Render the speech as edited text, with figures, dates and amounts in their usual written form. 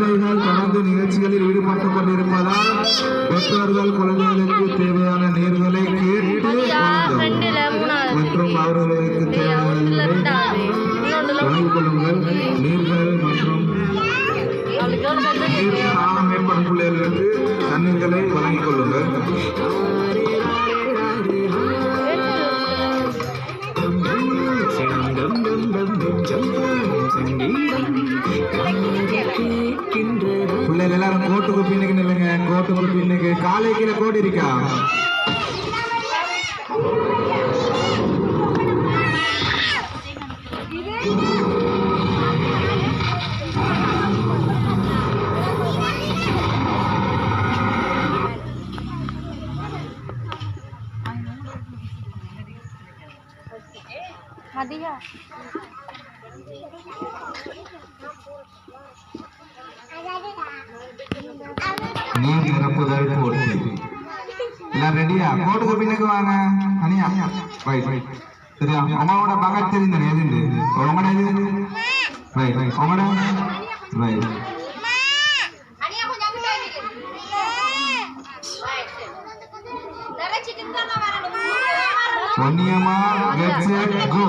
குழந்தைகள் தொடர்ந்து நிகழ்ச்சிகளில் ஈடுபட்டுக் கொண்டிருப்பதால் பெற்றோர்கள் குழந்தைகளுக்கு தேவையான நீர்களை கேட்டு மற்றும் அவர்களுக்கு தேவையான வழங்கிக் கொள்ளுங்கள். நீர்கள் மற்றும் நீர் தாகம் ஏற்படும் பிள்ளைகளுக்கு தண்ணீர்களை வழங்கிக் கொள்ளுங்கள். பிள்ளைகள் எல்லாரும் கோட்டுக்கு பின்னுக்கு நில்லுங்க. கோட்டுக்கு பின்னுக்கு காலை கீழே கோட்டு இருக்கா? நீர் நிரப்புதல் போட்டி எல்லாம் ரெடியா? கோட்டுக்கு பின்னுக்கு வாங்க. அனியா ரைட் சரியா? உங்களோட பகத் தெரிந்தனே எதுண்டு உங்களோட எது ரைட் உங்களோட ரைட் ஒன்னியமா கெட் செட் கோ.